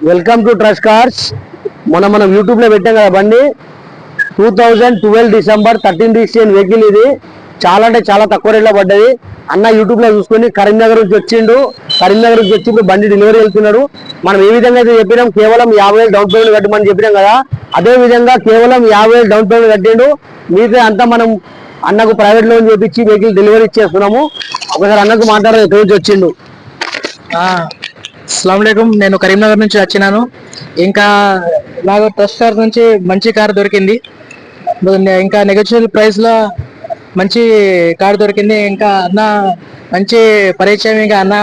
Welcome to trust cars. మనం YouTube లో పెట్టాం కదా బండి. 2012 డిసెంబర్ 13 రిజిస్ట్రేషన్ వెహికల్ ఇది. చాలా అంటే చాలా తక్కువ రేట్లో పడ్డది. అన్న యూట్యూబ్ లో చూసుకొని కరీంనగర్ నుంచి వచ్చిండు. కరీంనగర్ నుంచి వచ్చి ఇప్పుడు బండి డెలివరీ వెళ్తున్నాడు. మనం ఏ విధంగా అయితే చెప్పినాం కేవలం 50,000 డౌన్ పేమెంట్ కట్టమని చెప్పినాం కదా, అదే విధంగా కేవలం 50,000 డౌన్ పేమెంట్ కట్టిండు. మిగతా అంతా మనం అన్నకు ప్రైవేట్ లోన్ చేపించి వెహికల్ డెలివరీ ఇచ్చేస్తున్నాము. ఒకసారి అన్నకు మాట్లాడారు, ఎక్కడి నుంచి వచ్చిండు. అస్సలాముఅలైకుం. నేను కరీంనగర్ నుంచి వచ్చినాను. ఇంకా నాకు ట్రస్ట్ కార్ నుంచి మంచి కార్ దొరికింది. ఇంకా నెగోషియబుల్ ప్రైస్ లో మంచి కార్ దొరికింది. ఇంకా అన్న మంచి పరిచయం. ఇంకా అన్న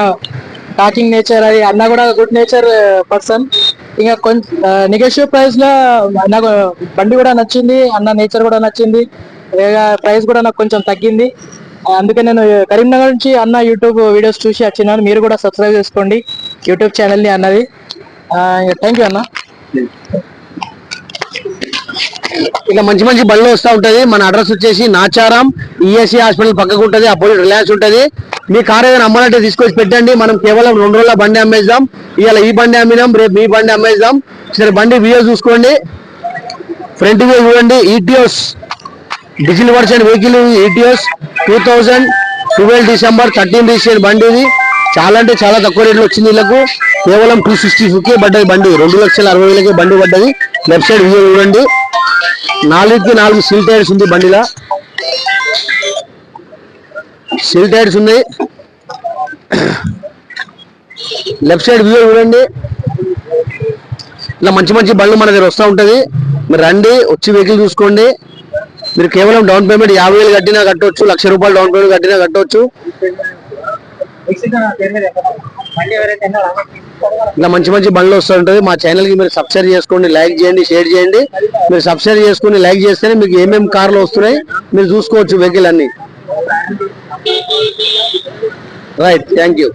టాకింగ్ నేచర్, అది అన్న కూడా గుడ్ నేచర్ పర్సన్. ఇంకా కొంచెం నెగోషియబుల్ ప్రైస్ లో నాకు బండి కూడా నచ్చింది, అన్న నేచర్ కూడా నచ్చింది. ప్రైస్ కూడా నాకు కొంచెం తగ్గింది. అందుకే నేను కరీంనగర్ నుంచి అన్న యూట్యూబ్ వీడియోస్ చూసి వచ్చినాను. మీరు కూడా సబ్స్క్రైబ్ చేసుకోండి యూట్యూబ్ ఛానల్ని అన్నది. థ్యాంక్ యూ అన్న. ఇలా మంచి మంచి బండ్లు వస్తూ ఉంటది. మన అడ్రస్ వచ్చేసి నాచారం ఈఎస్సీ హాస్పిటల్ పక్కకు ఉంటుంది, అపోజిట్ రిలయన్స్ ఉంటుంది. మీ కార్ ఏదైనా అమ్మాలంటే తీసుకొచ్చి పెట్టండి. మనం కేవలం 2 రోజుల బండి అమ్మేద్దాం. ఇవాళ ఈ బండి అమ్మినాం, రేపు మీ బండి అమ్మేద్దాం. సరే బండి వ్యూ చూసుకోండి, ఫ్రంట్ వ్యూ చూడండి. ETS diesel version vehicle, ETS 2012 December 13 registration బండి ఇది. చాలా అంటే చాలా తక్కువ రేట్లో వచ్చింది. వీళ్ళకు కేవలం 265 పడ్డది బండి. 2,60,000 బండి పడ్డది. లెఫ్ట్ సైడ్ వ్యూ చూడండి. 4కి 4 సీల్ టైర్స్ ఉంది బండిలో. సీల్ టైర్స్ ఉన్నాయి. లెఫ్ట్ సైడ్ వ్యూ చూడండి. ఇలా మంచి మంచి బండ్లు మన దగ్గర వస్తూ ఉంటుంది. మీరు రండి, వచ్చి వెహికల్ చూసుకోండి. మీరు కేవలం డౌన్ పేమెంట్ 50,000 కట్టినా కట్టవచ్చు, ₹1,00,000 డౌన్ పేమెంట్ కట్టినా కట్టవచ్చు. ఇలా మంచి మంచి బండ్లు వస్తూ ఉంటుంది. మా ఛానల్ కి మీరు సబ్స్క్రైబ్ చేసుకోండి, లైక్ చేయండి, షేర్ చేయండి. మీరు సబ్స్క్రైబ్ చేసుకుని లైక్ చేస్తేనే మీకు ఏమేమి కార్లు వస్తున్నాయి మీరు చూసుకోవచ్చు వెహికల్ అన్ని. Right, thank you.